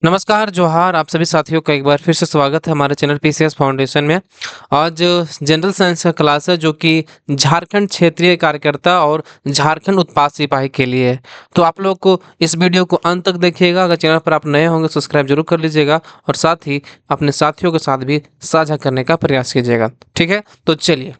नमस्कार, जोहार आप सभी साथियों का एक बार फिर से स्वागत है हमारे चैनल पीसीएस फाउंडेशन में। आज जनरल साइंस का क्लास है जो कि झारखंड क्षेत्रीय कार्यकर्ता और झारखंड उत्पाद सिपाही के लिए है। तो आप लोग को इस वीडियो को अंत तक देखिएगा। अगर चैनल पर आप नए होंगे सब्सक्राइब जरूर कर लीजिएगा और साथ ही अपने साथियों के साथ भी साझा करने का प्रयास कीजिएगा। ठीक है, तो चलिए।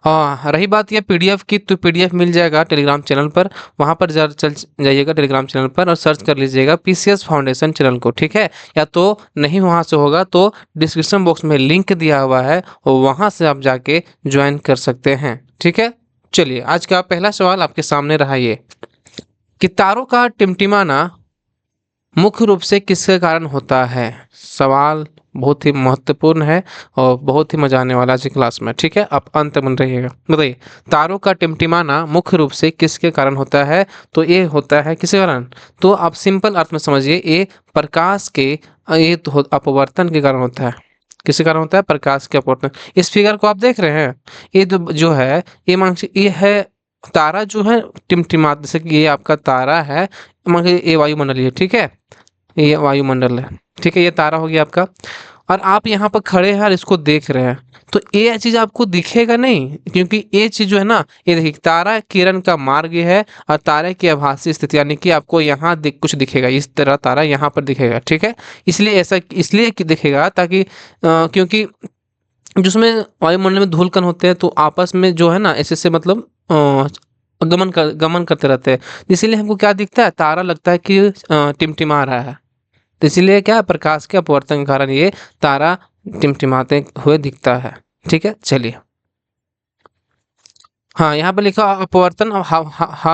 हाँ, रही बात ये पीडीएफ की, तो पीडीएफ मिल जाएगा टेलीग्राम चैनल पर। वहाँ पर जर चल जाइएगा टेलीग्राम चैनल पर और सर्च कर लीजिएगा पीसीएस फाउंडेशन चैनल को। ठीक है, या तो नहीं वहाँ से होगा तो डिस्क्रिप्शन बॉक्स में लिंक दिया हुआ है और वहाँ से आप जाके ज्वाइन कर सकते हैं। ठीक है, चलिए आज का पहला सवाल आपके सामने रहा ये कि तारों का टिमटिमाना मुख्य रूप से किसके कारण होता है। सवाल बहुत ही महत्वपूर्ण है और बहुत ही मजा आने वाला है आज की क्लास में। ठीक है, आप अंत बन रहिएगा। बताइए, तारों का टिमटिमाना मुख्य रूप से किसके कारण होता है। तो ये होता है किसके कारण। तो आप सिंपल अर्थ में समझिए, ये प्रकाश के अपवर्तन के कारण होता है। किसके कारण होता है? प्रकाश के अपवर्तन। इस फिगर को आप देख रहे हैं, ये जो है, ये मान ये है तारा जो है टिमटिमा, जैसे कि ये आपका तारा है, मान लीजिए ये वायुमंडल है। ठीक है, ये वायुमंडल है। ठीक है, ये तारा हो गया आपका और आप यहाँ पर खड़े हैं और इसको देख रहे हैं। तो ये चीज आपको दिखेगा नहीं, क्योंकि ये चीज जो है ना, ये देखिए तारा किरण का मार्ग ये है और तारे की आभासी स्थिति, यानी कि आपको यहाँ कुछ दिखेगा, इस तरह तारा यहाँ पर दिखेगा। ठीक है, इसलिए ऐसा इसलिए कि दिखेगा ताकि क्योंकि जिसमें वायुमंडल में धूल कण होते हैं तो आपस में जो है ना ऐसे से मतलब गमन करते रहते हैं। इसीलिए हमको क्या दिखता है, तारा लगता है कि टिमटिमा रहा है। तो इसीलिए क्या है, प्रकाश के अपवर्तन के कारण ये तारा टिमटिमाते हुए दिखता है। ठीक है, चलिए। हाँ, यहाँ पे लिखा अपवर्तन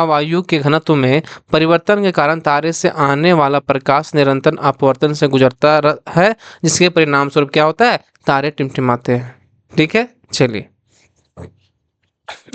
वायु के घनत्व में परिवर्तन के कारण तारे से आने वाला प्रकाश निरंतर अपवर्तन से गुजरता है, जिसके परिणाम स्वरूप क्या होता है, तारे टिमटिमाते हैं। ठीक है, चलिए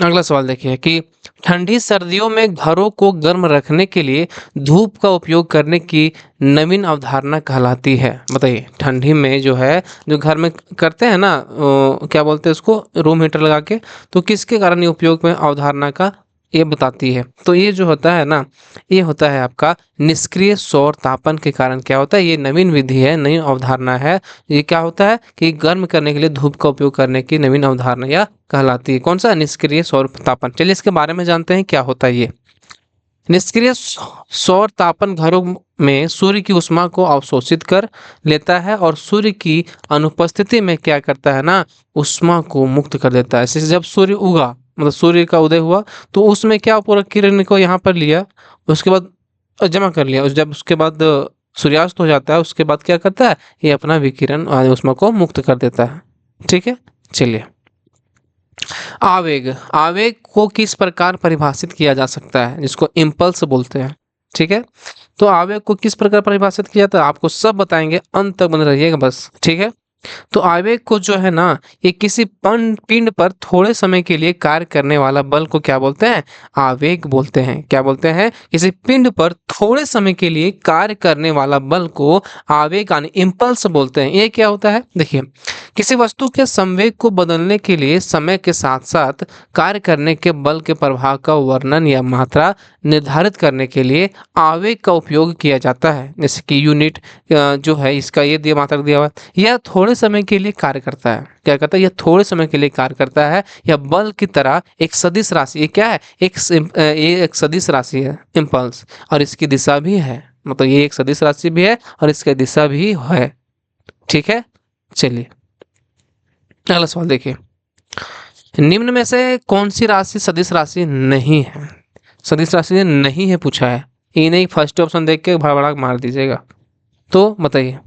अगला सवाल देखिए कि ठंडी सर्दियों में घरों को गर्म रखने के लिए धूप का उपयोग करने की नवीन अवधारणा कहलाती है। बताइए, ठंडी में जो है, जो घर में करते हैं ना, क्या बोलते हैं उसको, रूम हीटर लगा के, तो किसके कारण ये उपयोग में अवधारणा का ये बताती है। तो ये जो होता है ना, ये होता है आपका निष्क्रिय सौर तापन के कारण। क्या होता है, ये नवीन विधि है, नई अवधारणा है। ये क्या होता है कि गर्म करने के लिए धूप का उपयोग करने की नवीन अवधारणा या कहलाती है। कौन सा? निष्क्रिय सौर तापन। चलिए इसके बारे में जानते हैं क्या होता है ये। निष्क्रिय सौर तापन घरों में सूर्य की ऊष्मा को अवशोषित कर लेता है और सूर्य की अनुपस्थिति में क्या करता है ना, ऊष्मा को मुक्त कर देता है। जैसे जब सूर्य उगा, मतलब सूर्य का उदय हुआ, तो उसमें क्या पूरा किरण को यहाँ पर लिया, उसके बाद जमा कर लिया। जब उसके बाद सूर्यास्त हो जाता है, उसके बाद क्या करता है, ये अपना विकिरण और ऊष्मा को मुक्त कर देता है। ठीक है, चलिए। आवेग, आवेग को किस प्रकार परिभाषित किया जा सकता है, जिसको इम्पल्स बोलते हैं। ठीक है, तो आवेग को किस प्रकार परिभाषित किया जाता है आपको सब बताएंगे, अंत तक बने रहिएगा बस। ठीक है, तो आवेग को जो है ना, ये किसी पिंड पर थोड़े समय के लिए कार्य करने वाला बल को क्या बोलते हैं, आवेग बोलते हैं। क्या बोलते हैं? किसी पिंड पर थोड़े समय के लिए कार्य करने वाला बल को आवेग यानी इम्पल्स बोलते हैं। ये क्या होता है, देखिए, किसी वस्तु के संवेग को बदलने के लिए समय के साथ साथ कार्य करने के बल के प्रभाव का वर्णन या मात्रा निर्धारित करने के लिए आवेग का उपयोग किया जाता है। जैसे कि यूनिट जो है इसका ये दिया, मात्रा दिया हुआ है, यह थोड़े समय के लिए कार्य करता है। क्या करता है? यह थोड़े समय के लिए कार्य करता है। यह बल की तरह एक सदिश राशि, ये क्या है, ये एक सदिश राशि है, इम्पल्स, और इसकी दिशा भी है। मतलब ये एक सदिश राशि भी है और इसकी दिशा भी है। ठीक है, चलिए अगला सवाल देखिए। निम्न में से कौन सी राशि सदिश राशि नहीं है? सदिश राशि नहीं है पूछा है, ये नहीं फर्स्ट ऑप्शन देख के भड़बड़ा मार दीजिएगा। तो बताइए,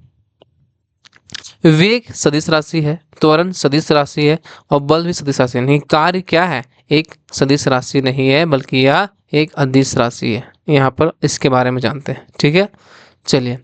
वेग सदिश राशि है, त्वरण सदिश राशि है और बल भी सदिश राशि है। नहीं, कार्य क्या है, एक सदिश राशि नहीं है, बल्कि यह एक अदिश राशि है। यहाँ पर इसके बारे में जानते हैं। ठीक है, चलिए।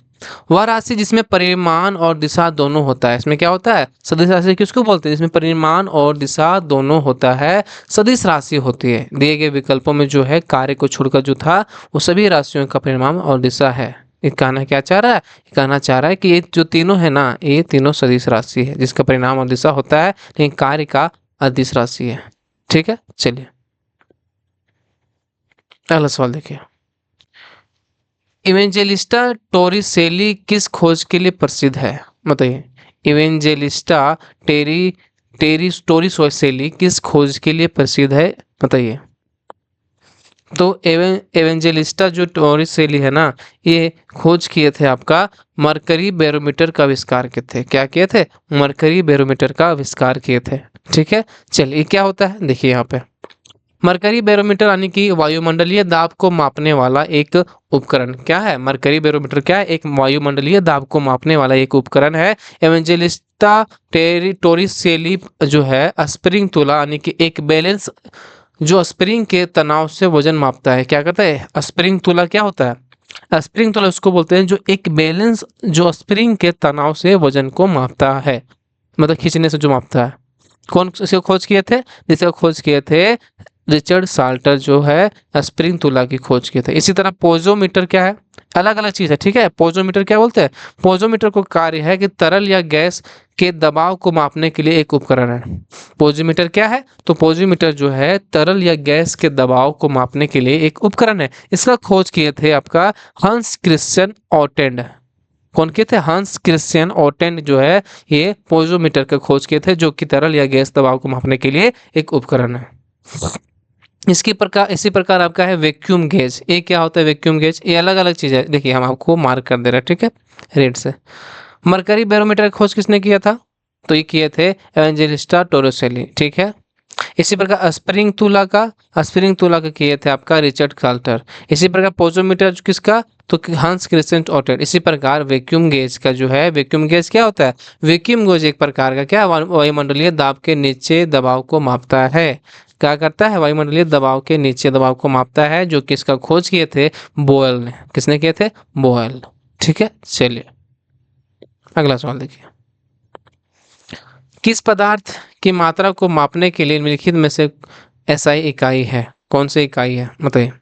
वह राशि जिसमें परिमाण और दिशा दोनों होता है, इसमें क्या होता है, सदिश राशि किसको बोलते हैं, जिसमें परिमाण और दिशा दोनों होता है, सदिश राशि होती है। दिए गए विकल्पों में जो है कार्य को छोड़कर जो था, वो सभी राशियों का परिमाण और दिशा है। ये कहना क्या चाह रहा है, ये कहना चाह रहा है कि ये जो तीनों है ना, ये तीनों सदिश राशि है, जिसका परिणाम और दिशा होता है, लेकिन कार्य का अदिश राशि है। ठीक है, चलिए अगला सवाल देखिए। इवेंजेलिस्टा टोरिसेली किस खोज के लिए प्रसिद्ध है? बताइए। इवेंजेलिस्टा टेरी टेरी टोरिसेली किस खोज के लिए प्रसिद्ध है? बताइए। तो एवेंजेलिस्टा जो टोरिसेली है ना, ये खोज किए थे आपका मरकरी बैरोमीटर का आविष्कार किए थे। क्या किए थे? मरकरी बैरोमीटर का आविष्कार किए थे। ठीक है। चलिए क्या होता है देखिए यहाँ पे। मरकरी बैरोमीटर यानी कि वायुमंडलीय दाब को मापने वाला एक उपकरण। क्या है मरकरी बैरोमीटर? क्या है? एक वायुमंडलीय दाब को मापने वाला एक उपकरण है। एवेंजेलिस्टा टेरिटोरिसेली जो है स्प्रिंग तुला यानी कि एक बैलेंस जो स्प्रिंग के तनाव से वजन मापता है। क्या कहता है? स्प्रिंग तुला क्या होता है? स्प्रिंग तुला उसको बोलते हैं जो एक बैलेंस जो स्प्रिंग के तनाव से वजन को मापता है, मतलब खींचने से जो मापता है। कौन इसको खोज किए थे? जिसका खोज किए थे रिचर्ड साल्टर जो है स्प्रिंग तुला की खोज किए थे। इसी तरह पोजोमीटर क्या है? अलग अलग चीज है। ठीक है। पोजोमीटर क्या बोलते हैं? पोजोमीटर को कार्य है कि तरल या गैस के दबाव को मापने के लिए एक उपकरण है। पोजोमीटर क्या है? तो पोजोमीटर जो है तरल या गैस के दबाव को मापने के लिए एक उपकरण है। इसका खोज किए थे आपका हंस क्रिश्चियन ऑटेंड। कौन किए थे? हंस क्रिश्चियन ऑटेंड जो है ये पोजोमीटर का खोज किए थे, जो कि तरल या गैस दबाव को मापने के लिए एक उपकरण है। इसी प्रकार आपका है वैक्यूम गेज। ये क्या होता है वैक्यूम गेज? ये अलग अलग चीज है। देखिए हम आपको मार्क कर दे रहे हैं। ठीक है, रेड से। मरकरी बैरोमीटर का खोज किसने किया था? तो ये किए थे एवेंजेलिस्टा टोरिसेली। ठीक है। इसी प्रकार स्प्रिंग तुला का किए थे आपका रिचर्ड साल्टर। इसी प्रकार पोजोमीटर किसका? तो हंस क्रिश्चियन ऑटेड। इसी प्रकार वैक्यूम गेज का जो है, वैक्यूम गेज क्या होता है? वैक्यूम गेज एक प्रकार का क्या वायुमंडलीय दाब के नीचे दबाव को मापता है। क्या करता है? वायुमंडलीय दबाव के नीचे दबाव को मापता है, जो कि इसका खोज किए थे बोयल ने। किसने किए थे? बोयल। ठीक है। चलिए अगला सवाल देखिए। किस पदार्थ की मात्रा को मापने के लिए निम्नलिखित में से एसआई इकाई है? कौन सी इकाई है बताइए।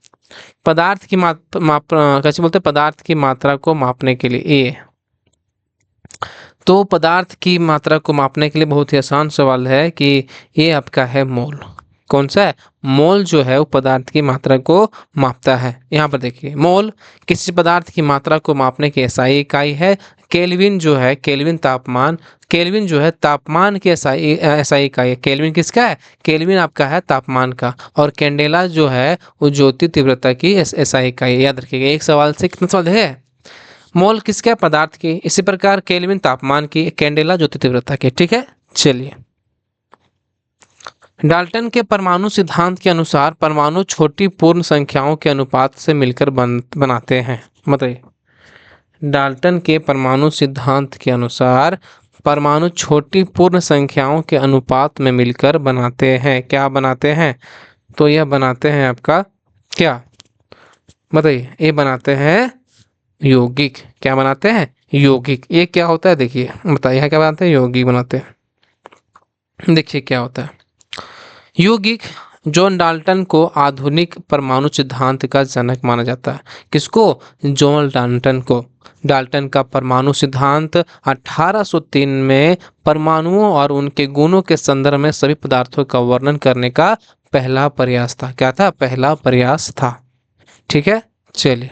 पदार्थ की कैसे बोलते हैं? पदार्थ की मात्रा को मापने के लिए ए। तो पदार्थ की मात्रा को मापने के लिए बहुत ही आसान सवाल है कि ये आपका है मोल। कौन सा है? मोल जो है वो पदार्थ की मात्रा को मापता है। यहाँ पर देखिए मोल किसी पदार्थ की मात्रा को मापने की एसआई इकाई है। केल्विन जो है, केल्विन जो है तापमान की एसआई इकाई है। केल्विन किसका है? केल्विन आपका है तापमान का। और कैंडेला जो है वो ज्योति तीव्रता की एसआई इकाई है। याद रखिएगा एक सवाल से कितना सवाल है। मोल किसके है? पदार्थ की। इसी प्रकार केल्विन तापमान की, कैंडेला ज्योति तीव्रता की। ठीक है। चलिए डाल्टन के परमाणु सिद्धांत के अनुसार परमाणु छोटी पूर्ण संख्याओं के अनुपात से मिलकर बनाते हैं। बताइए। डाल्टन के परमाणु सिद्धांत के अनुसार परमाणु छोटी पूर्ण संख्याओं के अनुपात में मिलकर बनाते हैं। क्या बनाते हैं? तो यह बनाते हैं आपका क्या? बताइए। ये बनाते हैं यौगिक। क्या बनाते हैं? यौगिक। ये क्या होता है देखिए, बताइए क्या बनाते हैं? यौगिक बनाते हैं। देखिए क्या होता है यौगिक। जॉन डाल्टन को आधुनिक परमाणु सिद्धांत का जनक माना जाता है। किसको? जॉन डाल्टन को। डाल्टन का परमाणु सिद्धांत 1803 में परमाणुओं और उनके गुणों के संदर्भ में सभी पदार्थों का वर्णन करने का पहला प्रयास था। क्या था? पहला प्रयास था। ठीक है। चलिए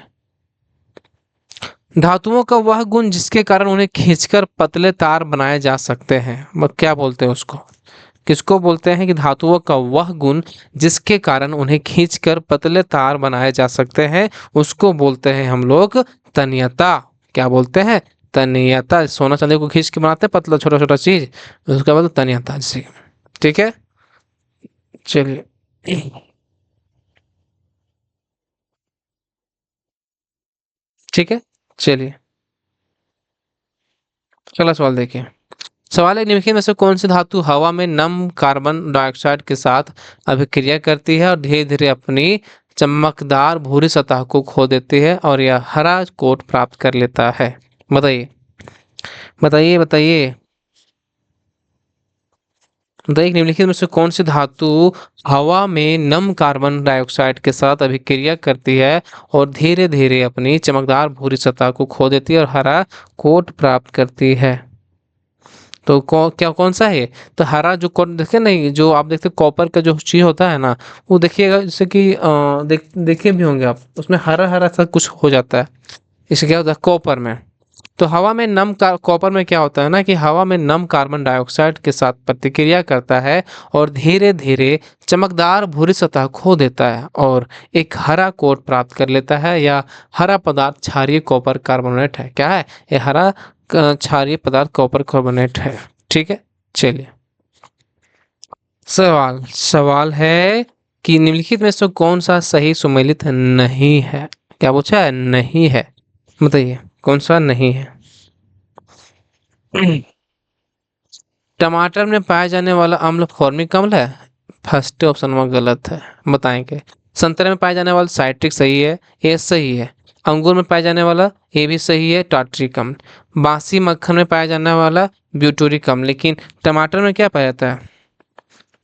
धातुओं का वह गुण जिसके कारण उन्हें खींचकर पतले तार बनाए जा सकते हैं, मतलब क्या बोलते हैं उसको? किसको बोलते हैं कि धातुओं का वह गुण जिसके कारण उन्हें खींचकर पतले तार बनाए जा सकते हैं, उसको बोलते हैं हम लोग तन्यता। क्या बोलते हैं? तन्यता। सोना चांदी को खींच के बनाते हैं पतला छोटा छोटा चीज, उसका बोलते तन्यता जी। ठीक है। चलिए ठीक है। चलिए अगला सवाल देखिए। सवाल है निम्नलिखित में से कौन सी धातु हवा में नम कार्बन डाइऑक्साइड के साथ अभिक्रिया करती है और धीरे धीरे अपनी चमकदार भूरी सतह को खो देती है और यह हरा कोट प्राप्त कर लेता है? बताइए बताइए बताइए बताइए निम्नलिखित में से कौन सी धातु हवा में नम कार्बन डाइऑक्साइड के साथ अभिक्रिया करती है और धीरे धीरे अपनी चमकदार भूरी सतह को खो देती है और हरा कोट प्राप्त करती है? तो क्या कौन सा है ये? तो हरा जो देखे नहीं, जो आप देखते कॉपर का जो चीज होता है ना, वो देखिएगा जैसे कि देखे भी होंगे आप, उसमें हरा हरा सा कुछ हो जाता है। इससे क्या होता है कॉपर में? तो हवा में कॉपर में क्या होता है ना कि हवा में नम कार्बन डाइऑक्साइड के साथ प्रतिक्रिया करता है और धीरे धीरे चमकदार भूरी सतह खो देता है और एक हरा कोट प्राप्त कर लेता है। या हरा पदार्थ क्षारीय कॉपर कार्बोनेट है। क्या है ये? हरा क्षारीय पदार्थ कॉपर कार्बोनेट है। ठीक है, चलिए सवाल सवाल है कि निम्नलिखित में से कौन सा सही सुमेलित नहीं है? क्या पूछा है? नहीं है, बताइए कौन सा नहीं है। टमाटर में पाया जाने वाला अम्ल फॉर्मिक अम्ल है। फर्स्ट ऑप्शन में गलत है, बताएंगे। संतरे में पाया जाने वाला साइट्रिक सही है, ये सही है। अंगूर में पाया जाने वाला ये भी सही है, टार्ट्रिक अम्ल। बासी मक्खन में पाया जाने वाला ब्यूटोरिक अम्ल। लेकिन टमाटर में क्या पाया जाता है?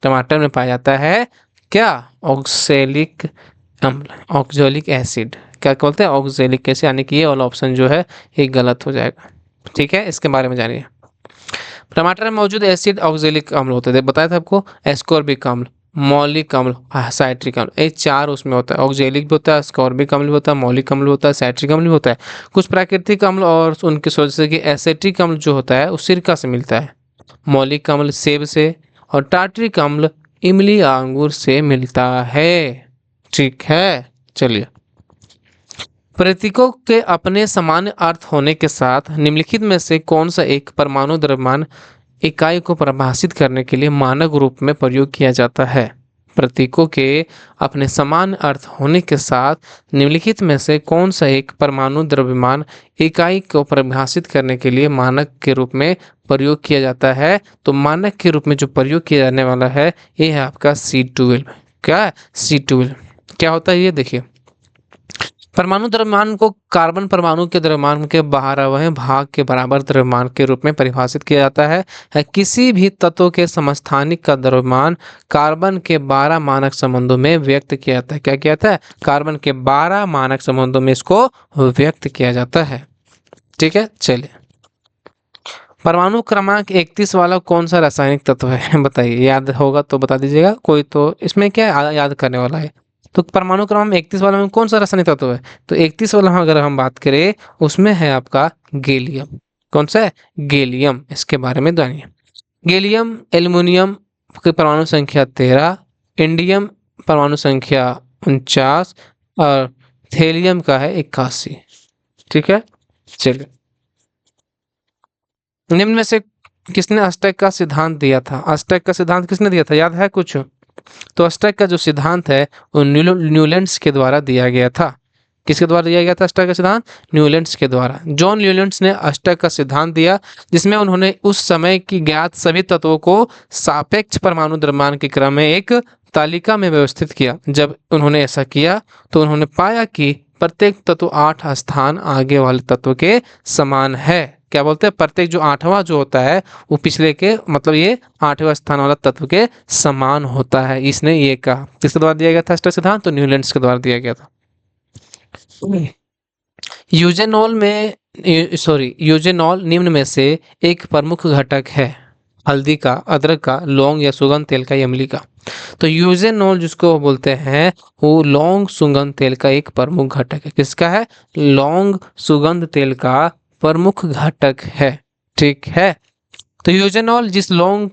टमाटर में पाया जाता है क्या? ऑक्सैलिक अम्ल, ऑक्सैलिक एसिड। क्या बोलते हैं? Oxalic acid. यानी कि ये वाला ऑप्शन जो है ये गलत हो जाएगा। ठीक है, इसके बारे में जानिए। टमाटर में मौजूद एसिड ऑक्जेलिक अम्ल होते थे, बताया था आपको। एस्कॉर्बिक अम्ल, मौलिक अम्ल, साइट्रिक अम्ल, ये चार उसमें होता है। ऑक्जेलिक भी होता है, एस्कॉर्बिक अम्ल भी होता है, मौलिक अम्ल भी होता है, साइट्रिक अम्ल भी होता है। कुछ प्राकृतिक अम्ल और उनकी सोच से कि एसेटिक अम्ल जो होता है वो सिरका से मिलता है। मौलिक अम्ल सेब से, और टार्ट्रिक अम्ल इमली या अंगूर से मिलता है। ठीक है, चलिए। प्रतीकों के अपने सामान्य अर्थ होने के साथ निम्नलिखित में से कौन सा एक परमाणु द्रव्यमान इकाई को परिभाषित करने के लिए मानक रूप में प्रयोग किया जाता है? प्रतीकों के अपने समान अर्थ होने के साथ निम्नलिखित में से कौन सा एक परमाणु द्रव्यमान इकाई को परिभाषित करने के लिए मानक के रूप में प्रयोग किया जाता है? तो मानक के रूप में जो प्रयोग किया जाने वाला है ये है आपका C12। क्या है? C12 क्या होता है ये देखिए। परमाणु द्रव्यमान को कार्बन परमाणु के द्रव्यमान के 12वें भाग के बराबर द्रव्यमान के रूप में परिभाषित किया जाता है। किसी भी तत्व के समस्थानिक का द्रव्यमान कार्बन के 12 मानक संबंधों में व्यक्त किया जाता है। क्या किया जाता है? कार्बन के 12 मानक संबंधों में इसको व्यक्त किया जाता है। ठीक है, चलिए। परमाणु क्रमांक 31 वाला कौन सा रासायनिक तत्व है? बताइए, याद होगा तो बता दीजिएगा। कोई तो इसमें क्या याद करने वाला है? तो परमाणु क्रमांक 31 वाला में कौन सा रासायनिक तत्व है? तो 31 वाला अगर हम बात करें उसमें है आपका गैलियम। कौन सा है? गैलियम। इसके बारे में जानिए। गैलियम एल्युमिनियम की परमाणु संख्या 13, इंडियम परमाणु संख्या 49 और थेलियम का है 81। ठीक है, चलिए। निम्न में से किसने अष्टक का सिद्धांत दिया था? अष्टक का सिद्धांत किसने दिया था, याद है कुछ? तो अष्टक का जो सिद्धांत है वो न्यूलैंड्स के द्वारा दिया गया था। किसके द्वारा दिया गया था अष्टक का सिद्धांत? न्यूलैंड्स के द्वारा। जॉन न्यूलैंड्स ने अष्टक का सिद्धांत दिया, जिसमें उन्होंने उस समय की ज्ञात सभी तत्वों को सापेक्ष परमाणु द्रव्यमान के क्रम में एक तालिका में व्यवस्थित किया। जब उन्होंने ऐसा किया तो उन्होंने पाया कि प्रत्येक तत्व 8 स्थान आगे वाले तत्व के समान है। क्या बोलते हैं? प्रत्येक जो 8वां जो होता है वो पिछले के मतलब ये 8वें स्थान वाला तत्व के समान होता है। इसने ये कहा। किसके द्वारा दिया गया था अष्टक सिद्धांत? तो न्यूलैंड्स के द्वारा दिया गया था। यूजेनॉल निम्न में से एक प्रमुख घटक है। हल्दी का, अदरक का, लौंग या सुगंध तेल का, इमली का। तो यूजेनॉल जिसको बोलते हैं वो लौंग सुगंध तेल का एक प्रमुख घटक है। किसका है? लौंग सुगंध तेल का प्रमुख घटक है। ठीक है, तो यूजेनॉल जिस लौंग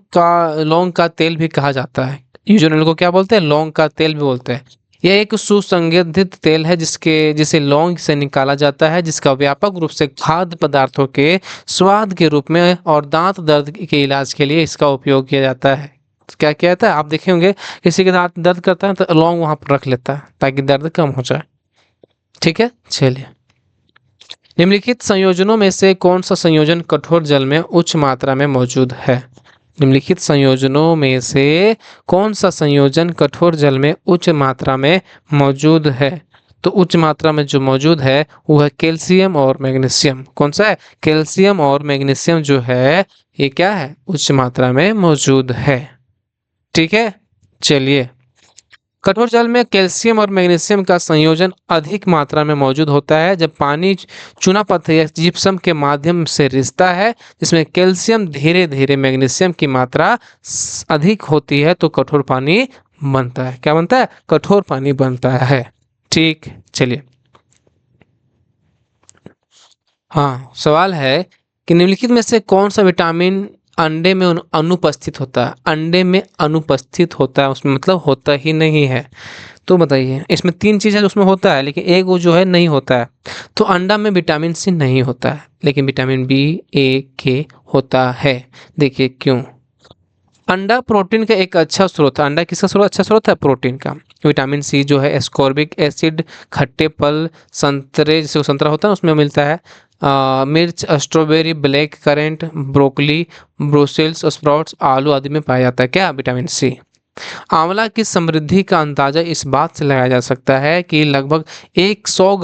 का तेल भी कहा जाता है। यूजेनॉल को क्या बोलते हैं? लौंग का तेल भी बोलते हैं। यह एक सुसंगठित तेल है जिसे लौंग से निकाला जाता है, जिसका व्यापक रूप से खाद्य पदार्थों के स्वाद के रूप में और दांत दर्द के इलाज के लिए इसका उपयोग किया जाता है। क्या किया जाता है? आप देखे होंगे किसी के दांत दर्द करता है तो लौंग वहां पर रख लेता है ताकि दर्द कम हो जाए। ठीक है, चलिए। निम्नलिखित संयोजनों में से कौन सा संयोजन कठोर जल में उच्च मात्रा में मौजूद है? निम्नलिखित संयोजनों में से कौन सा संयोजन कठोर जल में उच्च मात्रा में मौजूद है? तो उच्च मात्रा में जो मौजूद है वो है कैल्शियम और मैग्नीशियम। कौन सा है? कैल्शियम और मैग्नीशियम जो है ये क्या है? उच्च मात्रा में मौजूद है। ठीक है, चलिए। कठोर जल में कैल्शियम और मैग्नीशियम का संयोजन अधिक मात्रा में मौजूद होता है। जब पानी चूना पत्थर या जिप्सम के माध्यम से रिसता है, जिसमें कैल्शियम धीरे धीरे मैग्नीशियम की मात्रा अधिक होती है, तो कठोर पानी बनता है। क्या बनता है? कठोर पानी बनता है। ठीक, चलिए। हाँ, सवाल है कि निम्नलिखित में से कौन सा विटामिन अंडे में अनुपस्थित होता है? अंडे में अनुपस्थित होता है, उसमें मतलब होता ही नहीं है। तो बताइए, इसमें तीन चीज़ है उसमें होता है, लेकिन एक वो जो है नहीं होता है। तो अंडा में विटामिन सी नहीं होता है, लेकिन विटामिन बी, ए, के होता है। देखिए क्यों। अंडा प्रोटीन का एक अच्छा स्रोत है। अंडा किसका स्रोत? अच्छा स्रोत है प्रोटीन का। विटामिन सी जो है एस्कॉर्बिक एसिड, खट्टे फल, संतरे, जैसे संतरा होता है उसमें मिलता है। मिर्च, strawberry, black currant, broccoli, Brussels sprouts, आलू आदि में पाया जाता है क्या? Vitamin C. आंवला की समृद्धि का अंदाजा इस बात से लगाया जा सकता है कि लगभग 100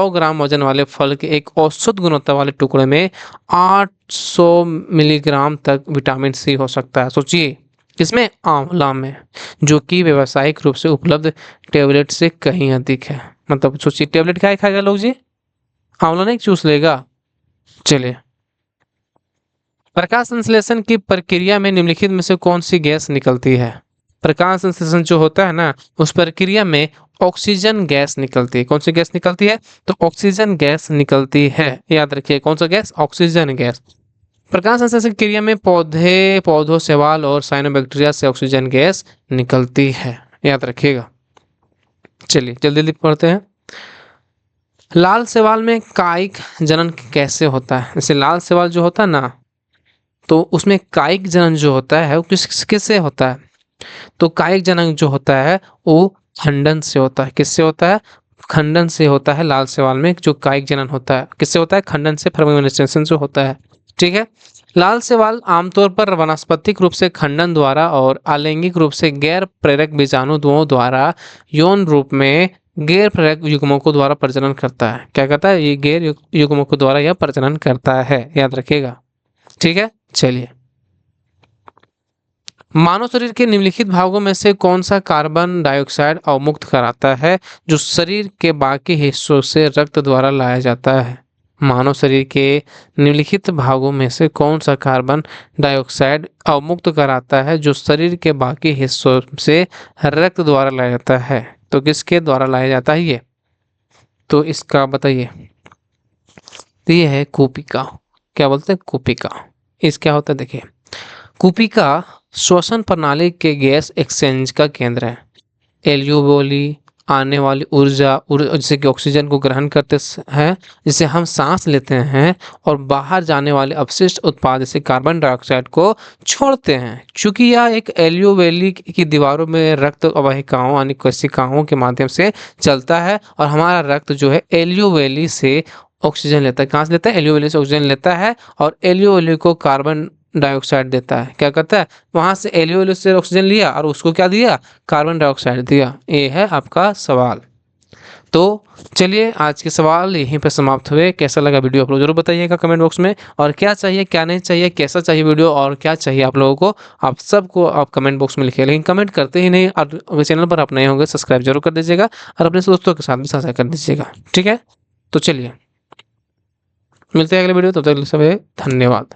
ग्राम वजन वाले फल के एक औसत गुणवत्ता वाले टुकड़े में 800 मिलीग्राम तक विटामिन सी हो सकता है। सोचिए, किसमें? आंवला में, जो कि व्यावसायिक रूप से उपलब्ध टेबलेट से कहीं अधिक है। मतलब सोचिए, टेबलेट क्या खाएगा लोग जी? आंवला नहीं चूस लेगा। चलिए, प्रकाश संश्लेषण की प्रक्रिया में निम्नलिखित में से कौन सी गैस निकलती है? प्रकाश संश्लेषण जो होता है ना, उस प्रक्रिया में ऑक्सीजन गैस निकलती है। कौन सी गैस निकलती है? तो ऑक्सीजन गैस निकलती है। याद रखिए, कौन सा गैस? Oxygen gas. प्रकाश संश्लेषण क्रिया में पौधों, शैवाल और साइनोबैक्टीरिया से ऑक्सीजन गैस निकलती है। याद रखिएगा। चलिए जल्दी जल्दी पढ़ते हैं। लाल शैवाल में कायिक जनन कैसे होता है? जैसे लाल शैवाल जो होता है ना, तो उसमें कायिक जनन जो होता है वो किससे होता है? तो कायिक जनन जो होता है वो खंडन से होता है। किससे होता है? खंडन से होता है। लाल शैवाल में जो कायिक जनन होता है किससे होता है? खंडन से, फर्मेंटेशन से होता है। ठीक है। लाल शैवाल आमतौर पर वानस्पतिक रूप से खंडन द्वारा और अलैंगिक रूप से गैर प्रेरक बीजाणुओं द्वारा यौन रूप में गैर प्रेरक युग्मकों द्वारा प्रजनन करता है। क्या करता है? ये गैर युग्मकों द्वारा यह प्रजनन करता है। याद रखिएगा। ठीक है, चलिए। मानव शरीर के निम्नलिखित भागों में से कौन सा कार्बन डाइऑक्साइड अवमुक्त कराता है, जो शरीर के बाकी हिस्सों से रक्त द्वारा लाया जाता है? मानव शरीर के निम्नलिखित भागों में से कौन सा कार्बन डाइऑक्साइड अवमुक्त कराता है, जो शरीर के बाकी हिस्सों से रक्त द्वारा लाया जाता है? तो किसके द्वारा लाया जाता है ये? तो इसका बताइए। तो ये है कूपिका। क्या बोलते हैं? कूपिका। इस क्या होता है देखिए। कूपिका श्वसन प्रणाली के गैस एक्सचेंज का केंद्र है। एल्यूवियोली आने वाली ऊर्जा जैसे कि ऑक्सीजन को ग्रहण करते हैं, जिसे हम सांस लेते हैं, और बाहर जाने वाले अपशिष्ट उत्पाद जैसे कार्बन डाइऑक्साइड को छोड़ते हैं। चूंकि यह एक एल्यूवियोली की दीवारों में रक्त वाहिकाओं यानी कोशिकाओं के माध्यम से चलता है, और हमारा रक्त जो है एल्यूवियोली से ऑक्सीजन लेता है। कहाँ से लेता है? एल्यूवियोली से ऑक्सीजन लेता है, और एल्यूवियोली को कार्बन डाइऑक्साइड देता है। क्या करता है? वहां से एल्यूवियोली से ऑक्सीजन लिया और उसको क्या दिया? कार्बन डाइऑक्साइड दिया। ये है आपका सवाल। तो चलिए, आज के सवाल यहीं पर समाप्त हुए। कैसा लगा वीडियो आप लोग जरूर बताइएगा कमेंट बॉक्स में। और क्या चाहिए, क्या नहीं चाहिए, कैसा चाहिए वीडियो और क्या चाहिए आप लोगों को, आप सबको आप कमेंट बॉक्स में लिखिए। लेकिन कमेंट करते ही नहीं। और अगर चैनल पर आप नए होंगे सब्सक्राइब जरूर कर दीजिएगा, और अपने दोस्तों के साथ भी साझा कर दीजिएगा। ठीक है, तो चलिए मिलते हैं अगले वीडियो। तब तक के लिए सब धन्यवाद।